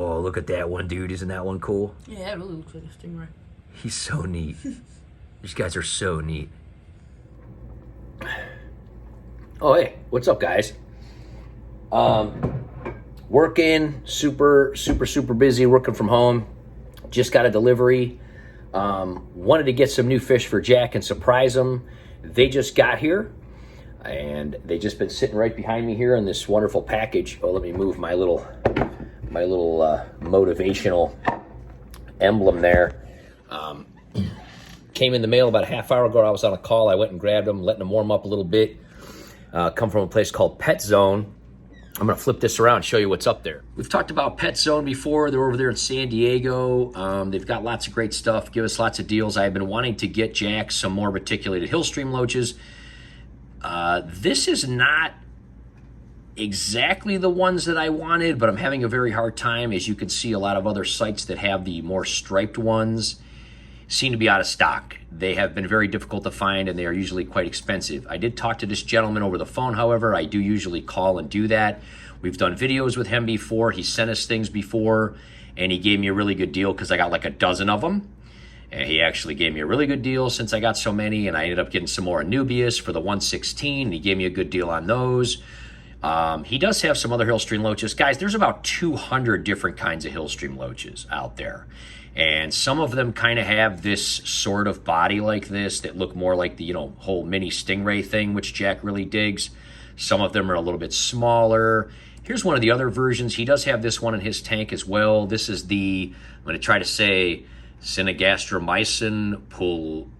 Oh, look at that one, dude. Isn't that one cool? Yeah, it really looks like a stingray. He's so neat. These guys are so neat. Oh, hey, what's up, guys? Working, super busy, working from home. Just got a delivery. Wanted to get some new fish for Jack and surprise him. They just got here, and they just been sitting right behind me here in this wonderful package. Oh, let me move my little motivational emblem there. Came in the mail about a half hour ago. I was on a call. I went and grabbed them, letting them warm up a little bit. Come from a place called Pet Zone. I'm going to flip this around and show you what's up there. We've talked about Pet Zone before. They're over there in San Diego. They've got lots of great stuff. Give us lots of deals. I've been wanting to get Jack some more reticulated Hillstream loaches. This is not exactly the ones that I wanted, but I'm having a very hard time. As you can see, a lot of other sites that have the more striped ones seem to be out of stock. They have been very difficult to find, and they are usually quite expensive. I did talk to this gentleman over the phone, however. I do usually call and do that. We've done videos with him before. He sent us things before, and he gave me a really good deal because I got like a dozen of them. And he actually gave me a really good deal since I got so many, and I ended up getting some more Anubias for the 116, and he gave me a good deal on those. He does have some other Hillstream loaches. Guys, there's about 200 different kinds of Hillstream loaches out there. And some of them kind of have this sort of body like this that look more like the, whole mini stingray thing, which Jack really digs. Some of them are a little bit smaller. Here's one of the other versions. He does have this one in his tank as well. This is the, I'm going to try to say, Synogastromycin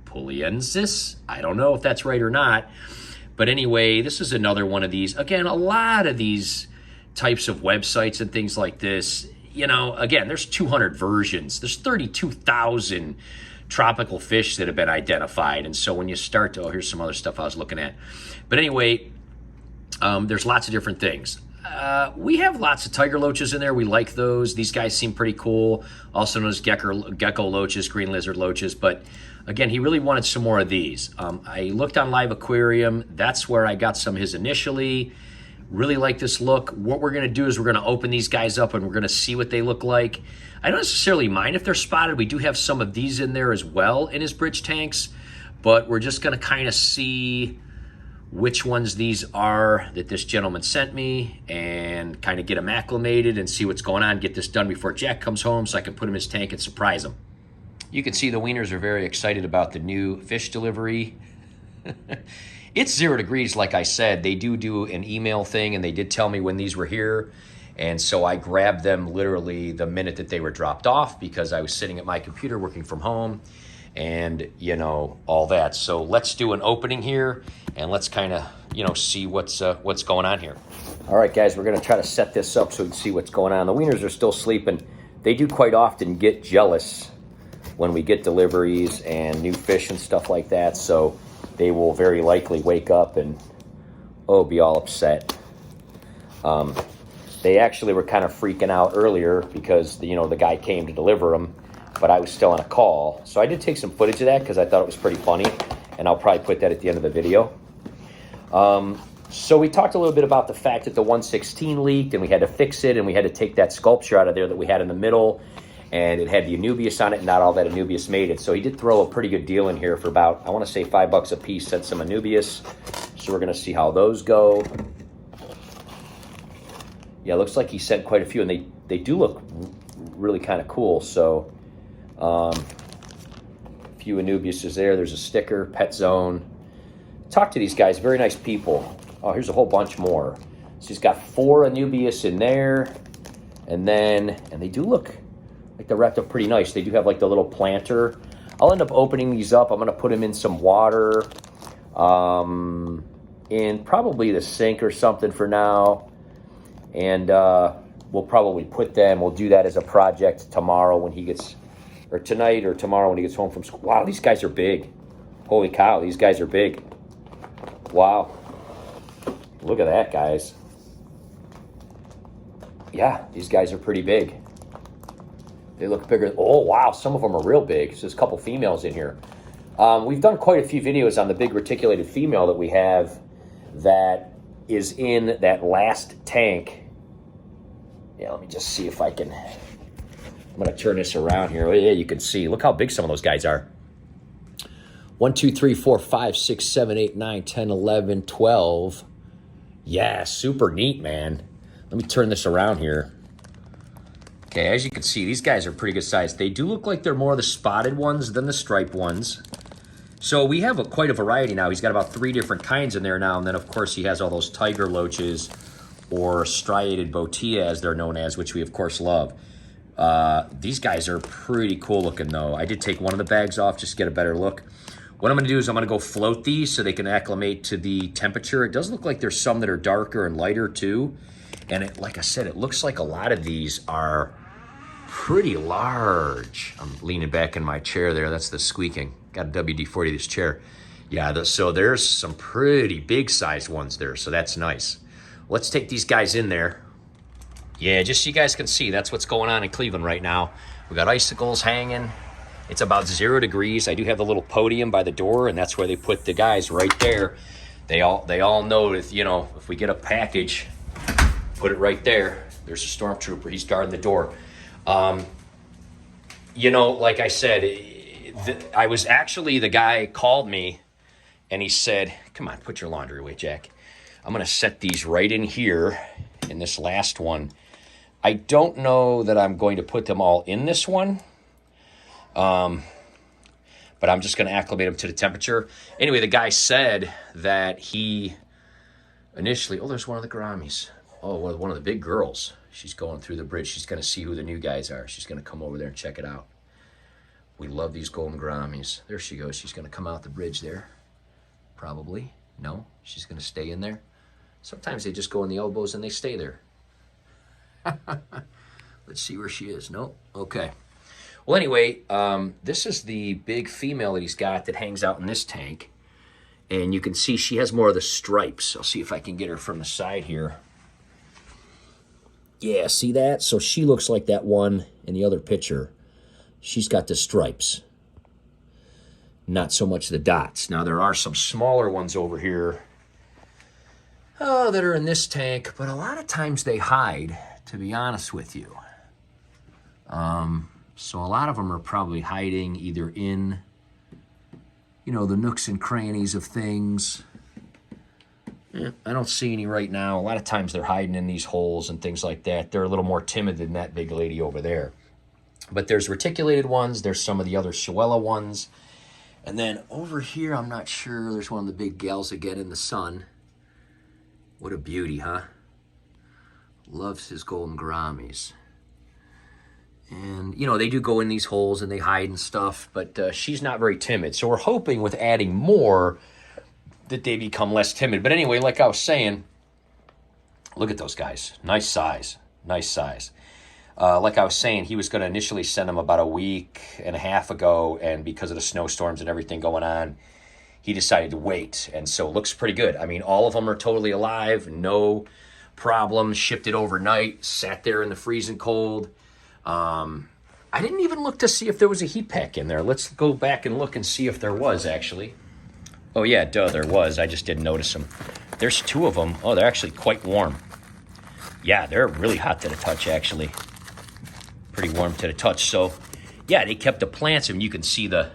puliensis. I don't know if that's right or not. But anyway, this is another one of these. Again, a lot of these types of websites and things like this, again, there's 200 versions. There's 32,000 tropical fish that have been identified. And so when you start to, here's some other stuff I was looking at. But anyway, there's lots of different things. We have lots of tiger loaches in there. We like those. These guys seem pretty cool. Also known as gecko loaches, green lizard loaches. But again, he really wanted some more of these. I looked on Live Aquarium. That's where I got some his initially. Really like this look. What we're going to do is we're going to open these guys up and we're going to see what they look like. I don't necessarily mind if they're spotted. We do have some of these in there as well in his bridge tanks. But we're just going to kind of see which ones these are that this gentleman sent me and kind of get them acclimated and see what's going on. Get this done before Jack comes home so I can put him in his tank and surprise him. You can see the Wieners are very excited about the new fish delivery. It's 0 degrees, like I said. They do an email thing, and they did tell me when these were here. And so I grabbed them literally the minute that they were dropped off because I was sitting at my computer working from home and, all that. So let's do an opening here, and let's kind of, see what's going on here. All right, guys, we're going to try to set this up so we can see what's going on. The Wieners are still sleeping. They do quite often get jealous when we get deliveries and new fish and stuff like that. So they will very likely wake up and, be all upset. They actually were kind of freaking out earlier because, the guy came to deliver them, but I was still on a call. So I did take some footage of that because I thought it was pretty funny, and I'll probably put that at the end of the video. So we talked a little bit about the fact that the 116 leaked, and we had to fix it, and we had to take that sculpture out of there that we had in the middle, and it had the Anubias on it, and not all that Anubias made it. So he did throw a pretty good deal in here for about, I want to say $5 a piece, sent some Anubias. So we're going to see how those go. Yeah, it looks like he sent quite a few, and they do look really kind of cool. So a few Anubias is there. There's a sticker, Pet Zone. Talk to these guys, very nice people. Oh, here's a whole bunch more. So he's got 4 Anubias in there, and they do look like they're wrapped up pretty nice. They do have like the little planter. I'll end up opening these up. I'm going to put them in some water, in probably the sink or something for now. And we'll probably we'll do that as a project tomorrow when he gets, or tonight or tomorrow when he gets home from school. Wow, these guys are big. Holy cow, these guys are big. Wow. Look at that, guys. Yeah, these guys are pretty big. They look bigger. Oh, wow, some of them are real big. So there's a couple females in here. We've done quite a few videos on the big reticulated female that we have that is in that last tank Yeah, let me just see if I can. I'm going to turn this around here. Oh, yeah, you can see. Look how big some of those guys are. 1, 2, 3, 4, 5, 6, 7, 8, 9, 10, 11, 12. Yeah, super neat, man. Let me turn this around here. Okay, as you can see, these guys are pretty good size. They do look like they're more of the spotted ones than the striped ones. So we have quite a variety now. He's got about 3 different kinds in there now. And then, of course, he has all those tiger loaches or striated botia, as they're known as, which we, of course, love. These guys are pretty cool looking, though. I did take one of the bags off just to get a better look. What I'm going to do is I'm going to go float these so they can acclimate to the temperature. It does look like there's some that are darker and lighter, too. And like I said, it looks like a lot of these are pretty large. I'm leaning back in my chair there. That's the squeaking. Got a WD-40 this chair. Yeah, so there's some pretty big sized ones there. So that's nice. Let's take these guys in there. Yeah, just so you guys can see, that's what's going on in Cleveland right now. We got icicles hanging. It's about 0 degrees. I do have the little podium by the door, and that's where they put the guys right there. They all know that, you know, if we get a package, put it right there. There's a stormtrooper. He's guarding the door. You know, like I said, I was actually, the guy called me and he said, come on, put your laundry away, Jack. I'm going to set these right in here in this last one. I don't know that I'm going to put them all in this one. But I'm just going to acclimate them to the temperature. Anyway, the guy said that he initially, oh, there's one of the Grammies. Oh, one of the big girls. She's going through the bridge. She's going to see who the new guys are. She's going to come over there and check it out. We love these golden Grammies. There she goes. She's going to come out the bridge there. Probably. No, she's going to stay in there. Sometimes they just go in the elbows and they stay there. Let's see where she is. No? Okay. Well, anyway, this is the big female that he's got that hangs out in this tank. And you can see she has more of the stripes. I'll see if I can get her from the side here. Yeah, see that? So she looks like that one in the other picture. She's got the stripes. Not so much the dots. Now, there are some smaller ones over here that are in this tank, but a lot of times they hide, to be honest with you. So a lot of them are probably hiding either in, you know, the nooks and crannies of things. I don't see any right now. A lot of times they're hiding in these holes and things like that. They're a little more timid than that big lady over there. But there's reticulated ones. There's some of the other Schwella ones. And then over here, I'm not sure. There's one of the big gals again in the sun. What a beauty, huh? Loves his golden Grammies. And, you know, they do go in these holes and they hide and stuff. But she's not very timid. So we're hoping with adding more that they become less timid. But anyway, like I was saying, look at those guys. Nice size. Nice size. Like I was saying, he was going to initially send them about a week and a half ago, and because of the snowstorms and everything going on, he decided to wait. And so it looks pretty good. I mean, all of them are totally alive, no problem. Shipped it overnight, sat there in the freezing cold. I didn't even look to see if there was a heat pack in there. Let's go back and look and see if there was, actually. Oh, yeah, duh, there was. I just didn't notice them. There's 2 of them. Oh, they're actually quite warm. Yeah, they're really hot to the touch, actually. Pretty warm to the touch. So, yeah, they kept the plants, and you can see the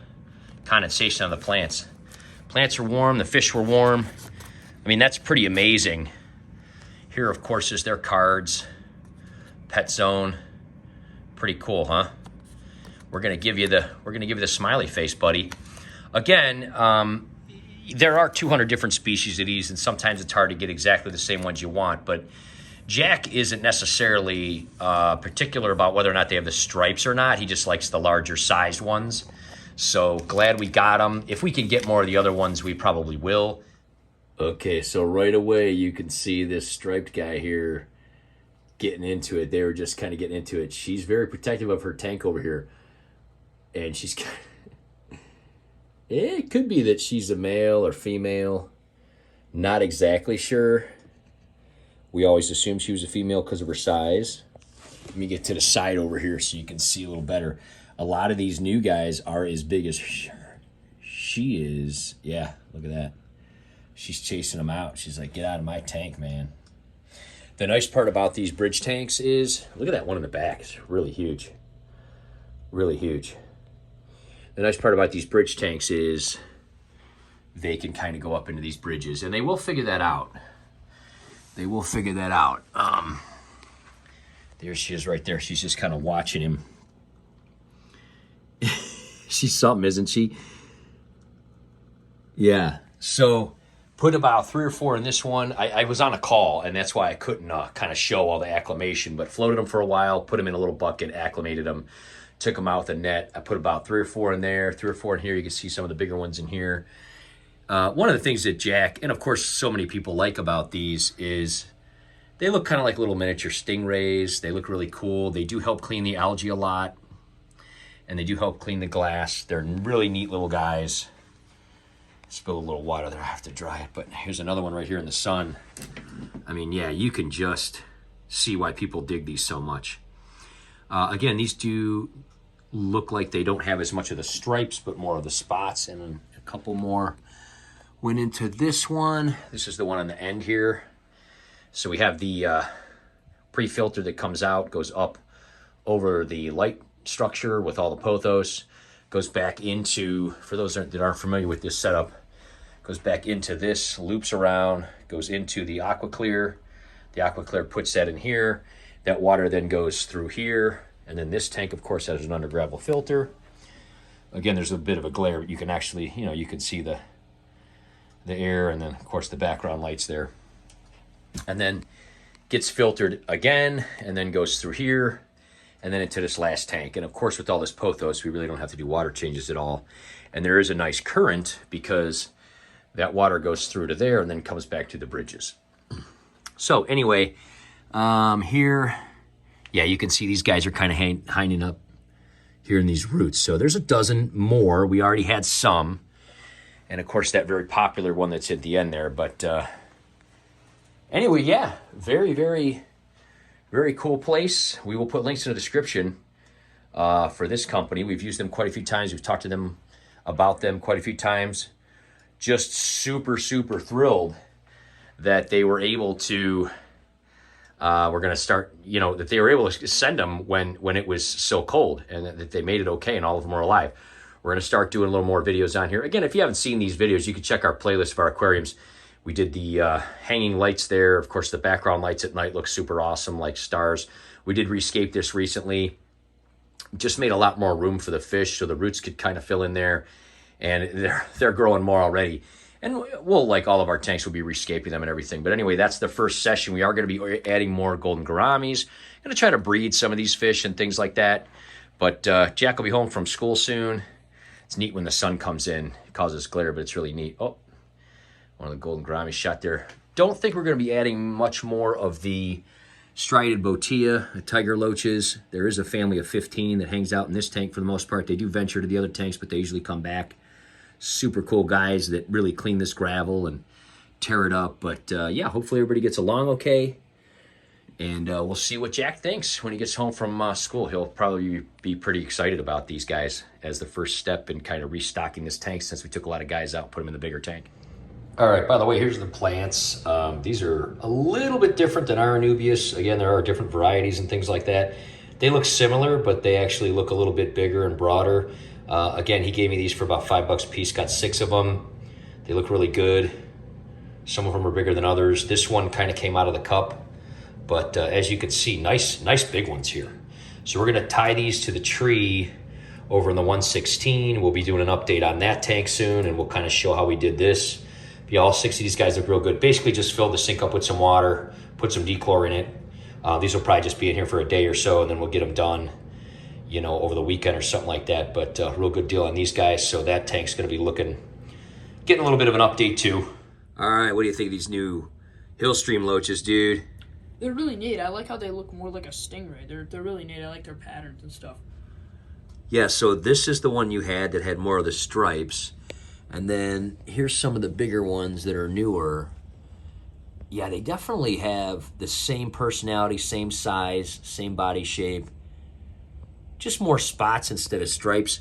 condensation on the plants. Plants are warm. The fish were warm. I mean, that's pretty amazing. Here, of course, is their cards. Pet Zone. Pretty cool, huh? We're gonna give you the smiley face, buddy. Again, there are 200 different species of these, and sometimes it's hard to get exactly the same ones you want, but Jack isn't necessarily particular about whether or not they have the stripes or not. He just likes the larger sized ones. So glad we got them. If we can get more of the other ones, we probably will. Okay, so right away you can see this striped guy here getting into it. They were just kind of getting into it. She's very protective of her tank over here. And she's... It could be that she's a male or female. Not exactly sure. We always assumed she was a female because of her size. Let me get to the side over here so you can see a little better. A lot of these new guys are as big as she is. Yeah, look at that. She's chasing them out. She's like, get out of my tank, man. The nice part about these bridge tanks is, look at that one in the back. It's really huge. Really huge. The nice part about these bridge tanks is they can kind of go up into these bridges, and they will figure that out. They will figure that out. There she is right there. She's just kind of watching him. She's something, isn't she? Yeah. So put about 3 or 4 in this one. I was on a call, and that's why I couldn't kind of show all the acclimation, but floated them for a while, put them in a little bucket, acclimated them, took them out with a net. I put about 3 or 4 in there, 3 or 4 in here. You can see some of the bigger ones in here. One of the things that Jack, and of course so many people like about these, is they look kind of like little miniature stingrays. They look really cool. They do help clean the algae a lot, and they do help clean the glass. They're really neat little guys. Spill a little water there. I have to dry it, but here's another one right here in the sun. I mean, yeah, you can just see why people dig these so much. Again, these do look like they don't have as much of the stripes, but more of the spots, and then a couple more went into this one. This is the one on the end here. So we have the pre-filter that comes out, goes up over the light structure with all the pothos, goes back into, for those that aren't familiar with this setup, goes back into this, loops around, goes into the Aqua Clear. The Aqua Clear puts that in here. That water then goes through here, and then this tank, of course, has an under gravel filter. Again, there's a bit of a glare, but you can actually, you know, you can see the air, and then, of course, the background lights there. And then gets filtered again, and then goes through here, and then into this last tank. And of course, with all this pothos, we really don't have to do water changes at all. And there is a nice current because that water goes through to there and then comes back to the bridges. So anyway, here, yeah, you can see these guys are kind of hanging up here in these roots. So there's a dozen more. We already had some. And of course, that very popular one that's at the end there. But anyway, yeah, very, very, very cool place. We will put links in the description for this company. We've used them quite a few times. We've talked to them about them quite a few times. Just super, super thrilled that they were able to, we're going to start, you know, that they were able to send them when it was so cold, and that they made it okay and all of them are alive. We're going to start doing a little more videos on here. Again, if you haven't seen these videos, you can check our playlist of our aquariums. We did the hanging lights there. Of course, the background lights at night look super awesome, like stars. We did rescape this recently. Just made a lot more room for the fish so the roots could kind of fill in there. And they're growing more already. And we'll, like all of our tanks, we'll be rescaping them and everything. But anyway, that's the first session. We are going to be adding more golden gouramis. Going to try to breed some of these fish and things like that. But Jack will be home from school soon. It's neat when the sun comes in. It causes glare, but it's really neat. Oh, one of the golden gouramis shot there. Don't think we're going to be adding much more of the striated botia, the tiger loaches. There is a family of 15 that hangs out in this tank for the most part. They do venture to the other tanks, but they usually come back. Super cool guys that really clean this gravel and tear it up. But yeah, hopefully everybody gets along okay. And we'll see what Jack thinks when he gets home from school. He'll probably be pretty excited about these guys as the first step in kind of restocking this tank, since we took a lot of guys out and put them in the bigger tank. All right, by the way, here's the plants. These are a little bit different than our Anubias. Again, there are different varieties and things like that. They look similar, but they actually look a little bit bigger and broader. Again, he gave me these for about $5 a piece. Got 6 of them. They look really good. Some of them are bigger than others. This one kind of came out of the cup. But as you can see, nice big ones here. So we're going to tie these to the tree over in the 116. We'll be doing an update on that tank soon, and we'll kind of show how we did this. But yeah, all 6 of these guys look real good. Basically just filled the sink up with some water, put some dechlor in it. These will probably just be in here for a day or so, and then we'll get them done, you know, over the weekend or something like that. But real good deal on these guys. So that tank's going to be getting a little bit of an update too. All right, what do you think of these new Hillstream loaches, dude? They're really neat. I like how they look more like a stingray. They're really neat. I like their patterns and stuff. Yeah, so this is the one you had that had more of the stripes. And then here's some of the bigger ones that are newer. Yeah, they definitely have the same personality, same size, same body shape. Just more spots instead of stripes.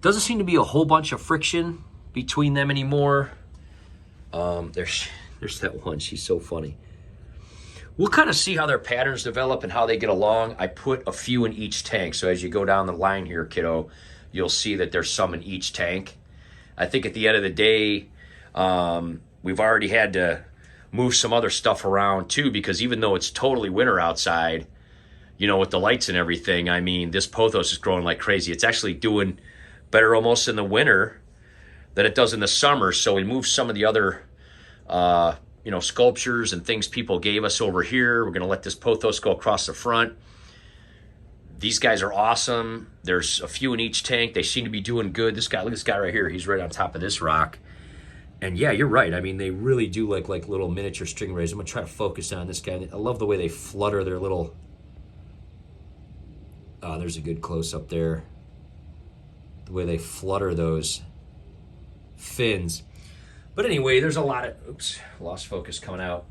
Doesn't seem to be a whole bunch of friction between them anymore. There's that one. She's so funny. We'll kind of see how their patterns develop and how they get along. I put a few in each tank. So as you go down the line here, kiddo, you'll see that there's some in each tank. I think at the end of the day, we've already had to move some other stuff around too, because even though it's totally winter outside, you know, with the lights and everything, I mean, this pothos is growing like crazy. It's actually doing better almost in the winter than it does in the summer. So we moved some of the other you know, sculptures and things people gave us over here. We're going to let this pothos go across the front. These guys are awesome. There's a few in each tank. They seem to be doing good. This guy, look at this guy right here. He's right on top of this rock. And yeah, you're right. I mean, they really do like little miniature stingrays. I'm going to try to focus on this guy. I love the way they flutter their little... there's a good close-up there. The way they flutter those fins. But anyway, there's a lot of, oops, lost focus coming out.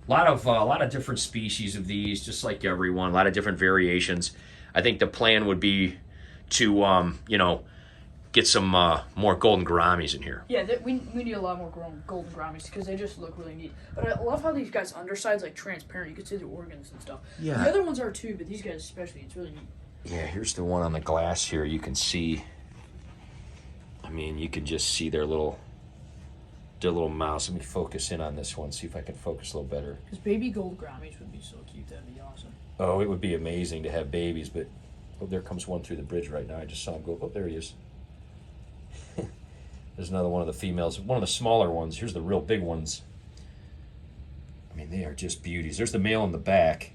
A lot of different species of these, just like everyone. A lot of different variations. I think the plan would be to, you know, get some more golden gouramis in here. Yeah, we need a lot more golden gouramis because they just look really neat. But I love how these guys' underside's like transparent. You can see the organs and stuff. Yeah. The other ones are too, but these guys especially, it's really neat. Yeah, here's the one on the glass here. You can see, I mean, you can just see their little mouse. Let me focus in on this one, see if I can focus a little better. Because baby gold gouramis would be so cute. That'd be awesome. Oh, it would be amazing to have babies, but oh, there comes one through the bridge right now. I just saw him go. Oh, there he is. There's another one of the females. One of the smaller ones. Here's the real big ones. I mean, they are just beauties. There's the male in the back.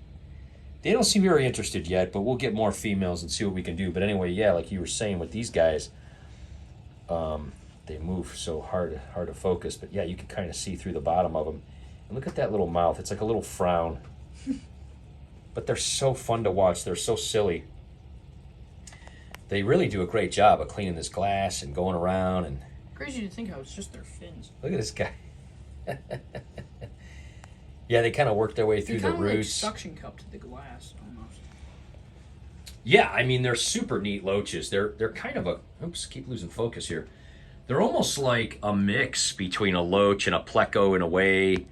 They don't seem very interested yet, but we'll get more females and see what we can do. But anyway, yeah, like you were saying with these guys, they move so hard to focus. But yeah, you can kind of see through the bottom of them. And look at that little mouth. It's like a little frown. But they're so fun to watch. They're so silly. They really do a great job of cleaning this glass and going around. And crazy to think how it's just their fins. Look at this guy. Yeah, they kind of work their way through the roots. Like suction cup to the glass almost. Yeah, I mean, they're super neat loaches. They're kind of a, oops, keep losing focus here. They're almost like a mix between a loach and a pleco in a way,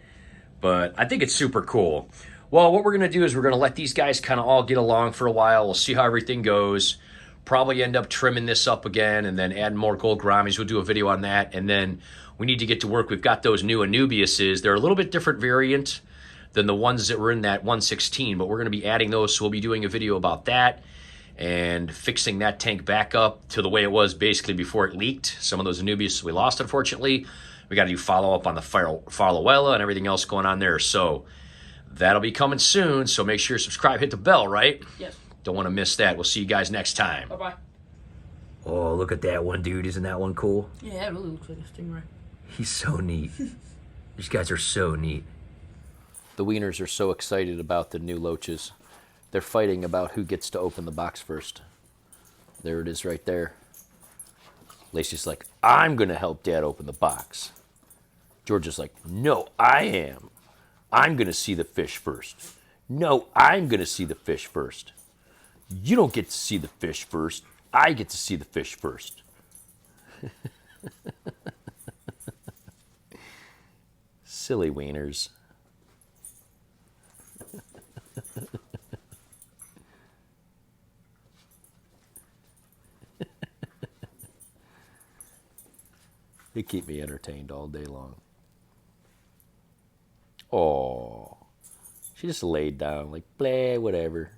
but I think it's super cool. Well, what we're going to do is we're going to let these guys kind of all get along for a while. We'll see how everything goes. Probably end up trimming this up again and then add more gold gouramis. We'll do a video on that, and then we need to get to work. We've got those new Anubiuses. They're a little bit different variant than the ones that were in that 116, but we're going to be adding those, so we'll be doing a video about that and fixing that tank back up to the way it was basically before it leaked. Some of those Anubius we lost, unfortunately. We got to do follow-up on the Farlowella and everything else going on there. So that'll be coming soon, so make sure you subscribe, hit the bell, right? Yes. Don't want to miss that. We'll see you guys next time. Bye-bye. Oh, look at that one, dude. Isn't that one cool? Yeah, it really looks like a stingray. He's so neat. These guys are so neat. The Wieners are so excited about the new Loaches. They're fighting about who gets to open the box first. There it is right there. Lacey's like, I'm going to help Dad open the box. George is like, no, I am. I'm going to see the fish first. No, I'm going to see the fish first. You don't get to see the fish first. I get to see the fish first. Silly Wieners. They keep me entertained all day long. Oh, she just laid down like, blah, whatever.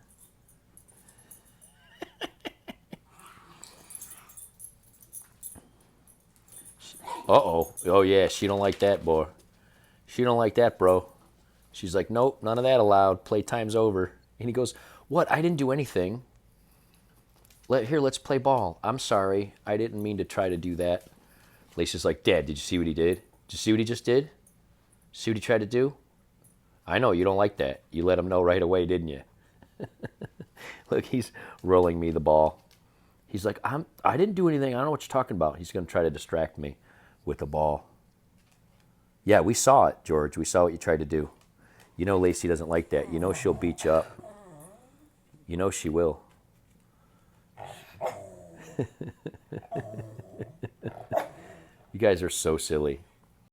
Uh-oh. Oh, yeah, she don't like that, boy. She don't like that, bro. She's like, nope, none of that allowed. Playtime's over. And he goes, what? I didn't do anything. Here, let's play ball. I'm sorry. I didn't mean to try to do that. Lacey's like, Dad, did you see what he did? Did you see what he just did? See what he tried to do? I know, you don't like that. You let him know right away, didn't you? Look, he's rolling me the ball. He's like, I didn't do anything. I don't know what you're talking about. He's going to try to distract me with the ball. Yeah, we saw it, George. We saw what you tried to do. You know Lacey doesn't like that. You know she'll beat you up. You know she will. You guys are so silly.